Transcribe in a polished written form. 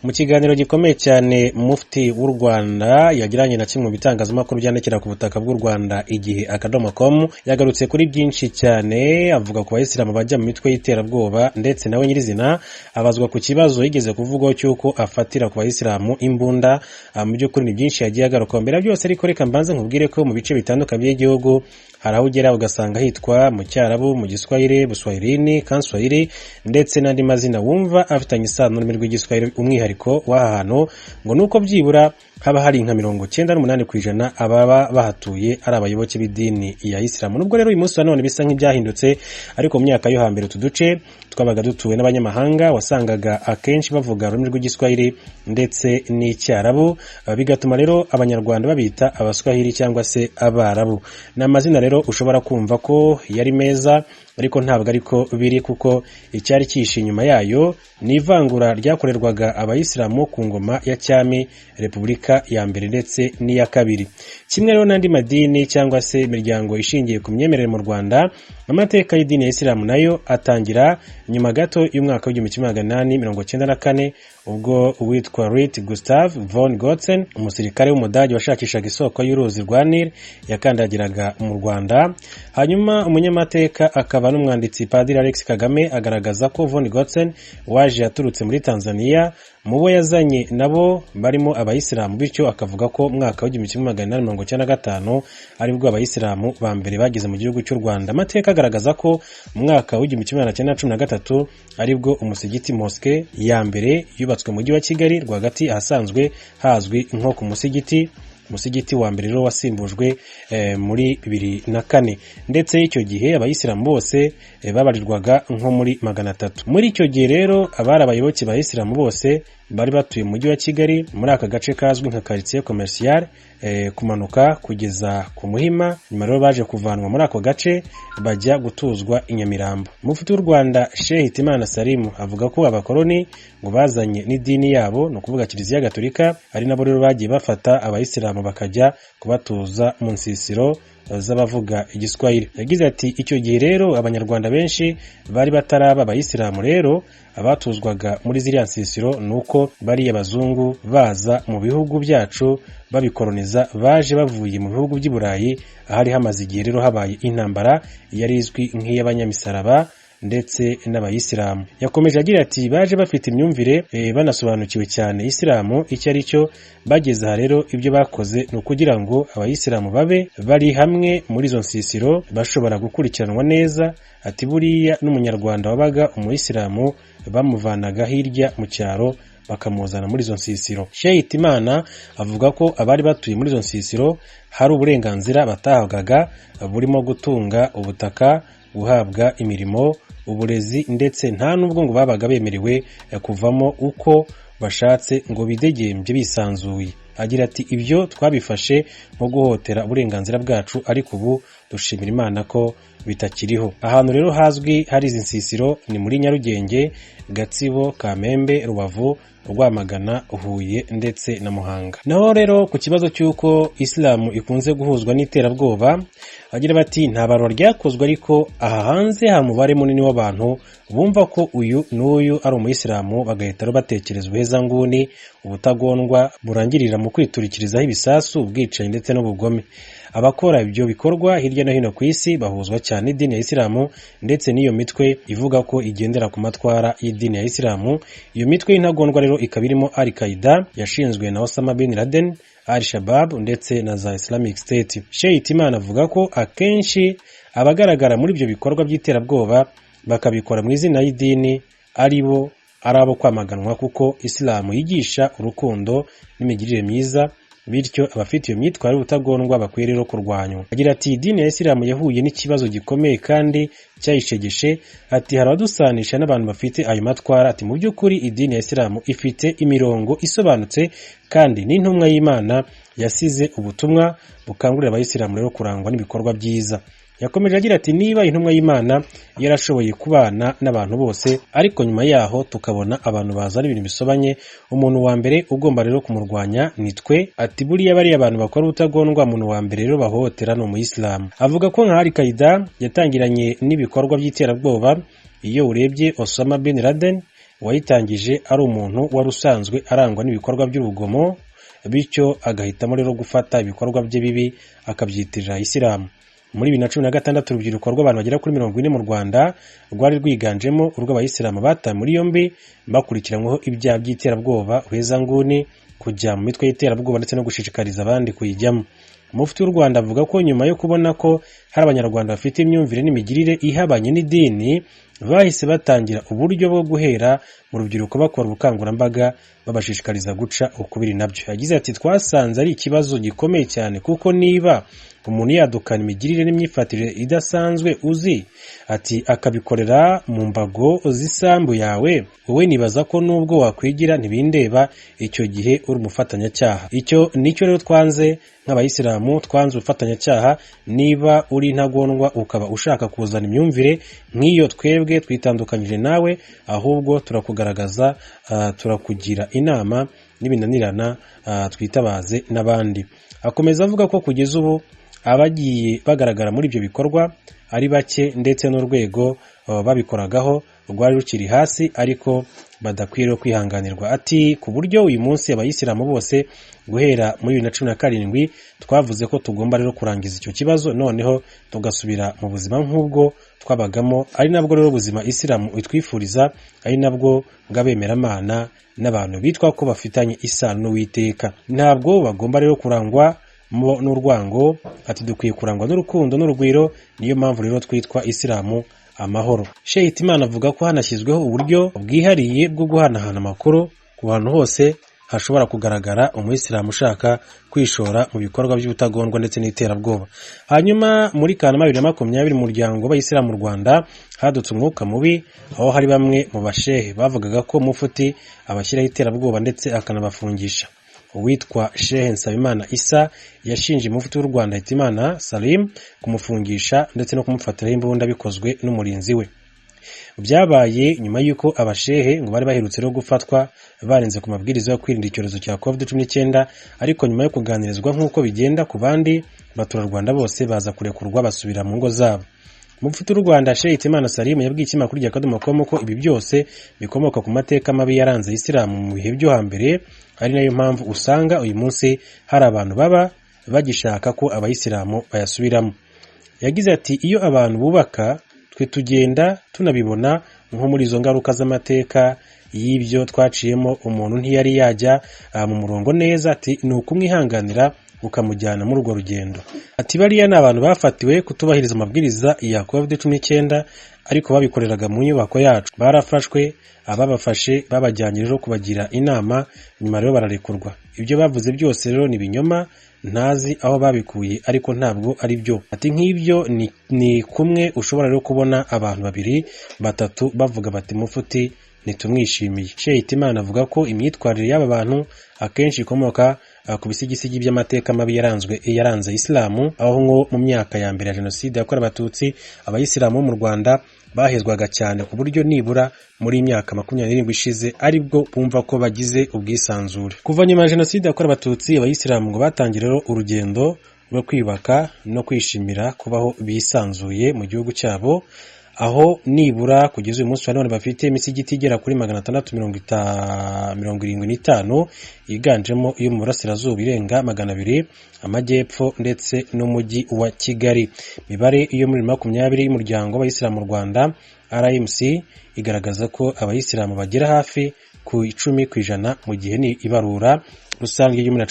Mu kiganiro gikomeye cyane Mufti w'u Rwanda yagiranye na kimwe mu bitangazamakuru byandikira ku butaka bw'u Rwanda igihe.com yagarutse kuri byinshi cyane, avuga ku bayisilamu bajya mu mitwe y'iterabwoba ndetse nawe nyirizina abazwa ku kibazo yigeze kuvugaho cy'uko afatira ku bayisilamu imbunda. Mu by'ukuri ni byinshi yagiye agaruka mbere byose, ariko reka mbanze nkubwire ko mu bice bitandukanye by'igihugu hari aho ugera ugasanga hitwa mu Cyarabu, mu Giswahili, Buswahilini, Kanswahili ndetse n'andi mazina wumva afitanye isano n'ururimi rw'Igiswahili. Umwihariko w'aha hantu ngo nuko byibura haba hari nka 98% ababa bahatuye ari abayoboke b'idini ya Islam. Nubwo rero uyu munsi wa none bisa nk'ibyahindutse, ariko mu myaka yo hambere utuduce twabaga dutuwe n'abanyamahanga wasangaga akenshi bavuga ururimi rw'Igiswahili ndetse n'Icyarabu, bigatuma rero abanyarwanda babita abaswahili cyangwa se abarabu. N'amazina rero ushobora kumva ko yari meza, ariko ntabwo ariko biri, kuko icyari cyishi inyuma yayo ni ivangura ryakorerwaga abayisilamu ku ngoma ya cyami, Repubulika ya mbere ndetse n'iya kabiri. Kimwe rero n'andi madini cyangwa se imiryango ishingiye ku myemerere mu Rwanda, amateka y'idini ya Isilamu nayo atangira nyuma gato y'umwaka w'1894 ubwo uwitwa Rit Gustav von Gotzen, umusirikare w'umudage washakishaga isoko y'uruzi rwa Nile, yakandagiraga mu Rwanda. Hanyuma umunyamateka akaba n'umwanditsi Padiri Alex Kagame agaragaza ko von Gotzen waje yaturutse muri Tanzania, mu bo yazanye nabo barimo abayisilamu, bityo akavuga ko mwaka w'1895 aribwo abayisilamu ba mbere bageze mu gihugu cy'u Rwanda. Amateka agaragaza ko mu mwaka w'1913 aribwo umusigiti Mosque ya mbere yubatswe mu mujyi wa Kigali rwagati, ahasanzwe hazwi nko ku musigiti wa mbere rero wasimbujwe muri 2004, ndetse icyo gihe abayisilamu bose babarirwaga nko muri 300. Muri icyo gihe rero abari abayoboke ba Isilamu bose bari batuye mu mujyi wa Kigali muri aka gace kazwi nka quartier commercial, kumanuka kugeza ku Muhima. Nyuma rero baje kuvanwa muri ako gace bajya gutuzwa i Nyamirambo. Mufti w'u Rwanda Sheikh Hitimana Salim avuga ko abakoloni ngo bazanye n'idini yabo, no kuvuga Kiliziya Gatolika, ari nabo rero bagiye bafata abayisilamu bakajya kubatuza mu nsisiro z'abavuga Igiswahili. Yagize ati icyo gihe rero abanyarwanda benshi bari bataraba abayisilamu, rero abatuzwaga muri ziriya nsisiro nuko bari abazungu baza mu bihugu byacu babikoloniza, baje bavuye mu bihugu by'i Burayi ahari hamaze igihe rero habaye intambara yari izwi nk'iy'abanyamisaraba ndetse n'abayisilamu. Yakomeje agira ati baje bafite imyumvire banasobanukiwe cyane Isilamu icyo ari cyo. Bageze aha rero ibyo bakoze ni ukugira ngo abayisilamu babe bari hamwe muri izo nsisiro bashobora gukurikiranwa neza. Ati buriya n'umunyarwanda wabaga umuyisilamu bamuvanaga hirya mu cyaro bakamuzana muri izo nsisiro. Sheikh Hitimana avuga ko abari batuye muri izo nsisiro hari uburenganzira batahabwaga, burimo gutunga ubutaka, guhabwa imirimo, uburezi, ndetse nta nubwo ngo babaga bemerewe kuvamo uko bashatse ngo bidegembye bisanzuye. Agira ati ibyo twabifashe nko guhotera uburenganzira bwacu, ariko ubu dushimira Imana ko bitakiriho. Ahantu rero hazwi hari izi nsisiro ni muri Nyarugenge, Gatsibo, Kamembe, Rubavu, Rwamagana, Huye ndetse na Muhanga. Naho rero ku kibazo cy'uko Isilamu ikunze guhuzwa n'iterabwoba, agira bati nta barwa ryakozwe, ariko aha hanze ha mubare munini w'abantu bumva ko uyu n'uyu ari umuyisilamu, bagahita batekereza ubuhezanguni, ubutagondwa burangirira mu kwiturikirizaho ibisasu, ubwicanyi ndetse n'ubugome. Abakora ibyo bikorwa hirya no hino ku isi bahuzwa cyane idini ya Isilamu ndetse n'iyo mitwe ivuga ko igendera ku matwara y'idini ya Isilamu. Iyo mitwe y'intagondwa rero ikaba irimo Al-Qaeda yashinzwe na Osama bin Laden, Al-Shabaab ndetse na za Islamic State. Sheikh Hitimana avuga ko akenshi abagaragara muri ibyo bikorwa by'iterabwoba bakabikora mu izina y'idini ari abo kwamaganwa, kuko Isilamu yigisha urukundo n'imigirire myiza, bityo abafite iyo myitwarire ubutagondwa bakwiye rero kurwanywa. Agira ati idini ya Isilamu yahuye n'ikibazo gikomeye kandi cyayishegeshe. Ati hari abadusanisha n'abantu bafite ayo matwara. Ati mu by'ukuri idini ya Isilamu ifite imirongo isobanutse kandi n'intumwa y'Imana yasize ubutumwa bukangurira abayisilamu rero kurangwa n'ibikorwa byiza. Yakomeje agira ati niba intumwa y'Imana yarashoboye kubana n'abantu bose, ariko nyuma yaho tukabona abantu bazana ibintu bisobanye, umuntu wa mbere ugomba rero kumurwanya nitwe. Ati buriya bari abantu bakora ubutagondwa, umuntu wa mbere rero bahohotera no mu Islam. Avuga ko nka Al-Qaeda yatangiranye n'ibikorwa by'iterabwoba. Iyo urebye Osama bin Laden wayitangije ari umuntu wari usanzwe arangwa n'ibikorwa by'urugomo, bityo agahitamo rero gufata ibikorwa bye bibi akabyitirira Isilamu. Muri 2016 urubyiruko rw'abantu bagera kuri 40 mu Rwanda rwari rwiganjemo urw'abayisilamu batawe muri yombi bakurikiranyweho ibyaha by'iterabwoba, uhezanguni, kujya mu mitwe y'iterabwoba ndetse no gushishikariza abandi kuyijyamo. Mufti w'u Rwanda avuga ko nyuma yo kubona ko hari abanyarwanda bafite imyumvire n'imigirire ihabanye n'idini, bahise batangira uburyo bwo guhera mu rubyiruko bakora ubukangurambaga babashishikariza guca ukubiri nabyo. Yagize ati twasanze ari ikibazo gikomeye cyane, kuko niba umuntu yadukana imigirire n'imyifatire idasanzwe uzi ati akabikorera mu mbago z'isambu yawe, wowe nibaza ko nubwo wakwigira ntibindeba, icyo gihe uri umufatanyacyaha. Icyo nicyo rero twanze nk'abayisilamu, twanze ubufatanyacyaha. Niba uri intagondwa ukaba ushaka kuzana imyumvire nk'iyo, twebwe twitandukanyije nawe, ahubwo turakugaragaza, turakugira inama, n'ibinanirana twitabaze n'abandi. Akomeza avuga ko kugeza ubu abagiye bagaragara muri ibyo bikorwa ari bake, ndetse n'urwego babikoragaho rwari rukiri hasi, ariko badakwiriye kwihanganirwa. Ati ku buryo uyu munsi abayisilamu bose guhera muri 2017 twavuze ko tugomba rero kurangiza icyo kibazo, noneho tugasubira mu buzima nk'ubwo twabagamo, ari nabwo rero ubuzima Isilamu itwifuriza, ari nabwo bw'abemeramana n'abantu bitwa ko bafitanye isano n'Uwiteka. Ntabwo bagomba rero kurangwa n'urwango. Ati dukwiye kurangwa n'urukundo n'urugwiro, niyo mpamvu rero twitwa Isilamu amahoro. Sheikh Hitimana avuga ko hanashyizweho uburyo bwihariye bwo guhanahana amakuru ku bantu hose hashobora kugaragara umuyisilamu ushaka kwishora mu bikorwa by'ubutagondwa ndetse n'iterabwoba. Hanyuma muri Kanama 2020 umuryango w'abayisilamu mu Rwanda hadutse umwuka mubi, aho hari bamwe mu bashehe bavugaga ko Mufti abashyiraho iterabwoba ndetse akanabafungisha. Uwitwa Sheikh Nsabimana Issa yashinje Mufti w'u Rwanda Hitimana Salim kumufungisha ndetse no kumufatiraho imbunda bikozwe n'umurinzi we. Byabaye nyuma y'uko abashehe ngo bari baherutse rero gufatwa barenze ku mabwiriza yo kwirinda icyorezo cya COVID-19, ariko nyuma yo kuganirizwa nk'uko bigenda ku bandi baturarwanda bose baza kurekurwa basubira mu ngo zabo. Mufti w'u Rwanda Sheikh Hitimana Salim yabwiye ikinyamakuru rya Kadomo ko ibi byose bikomoka ku mateka mabi yaranze Isilamu mu bihe byo hambere, ari nayo mpamvu usanga uyu munsi hari abantu baba bagishaka ko abayisilamu bayasubiramo. Yagize ati iyo abantu bubaka, twe tugenda tunabibona nko muri izo ngaruka z'amateka y'ibyo twaciyemo, umuntu ntiyari yajya mu murongo neza. Ati ni ukumwihanganira ukamujyana muri urwo rugendo. Ati bariya ni abantu bafatiwe kutubahiriza amabwiriza ya COVID-19, ariko babikoreraga mu nyubako yacu. Barafashwe, ababafashe babajyanye rero kubagira inama, nyuma rero bararekurwa. Ibyo bavuze byose rero ni binyoma, ntazi aho babikuye, ariko ntabwo ari byo. Ati nk'ibyo ni kumwe ushobora rero kubona abantu 2, 3 bavuga bati Mufti nitumwishimiye. Sheikh Hitimana avuga ko imyitwarire y'aba bantu akenshi ikomoka ku bisigisigi by'amateka mabi yaranze Isilamu, aho nko mu myaka ya mbere ya Jenoside yakorewe Abatutsi abayisilamu mu Rwanda bahezwaga cyane, ku buryo nibura muri imyaka 27 ishize aribwo bumva ko bagize ubwisanzure. Kuva nyuma ya Jenoside yakorewe Abatutsi abayisilamu ngo batangira rero urugendo rwo kwibaka no kwishimira kubaho bisanzuye mu gihugu cyabo, aho nibura kugeza uyu munsi none bafite imisigiti igera kuri 675 yiganjemo iyo mu burasirazuba irenga 200, amajyepfo ndetse n'umujyi wa Kigali. Mibare iyo muri 20 y'umuryango w'abayisilamu mu Rwanda RMC igaragaza ko abayisilamu bagera hafi ku 10% mu gihe ni ibarura rusange y'umuna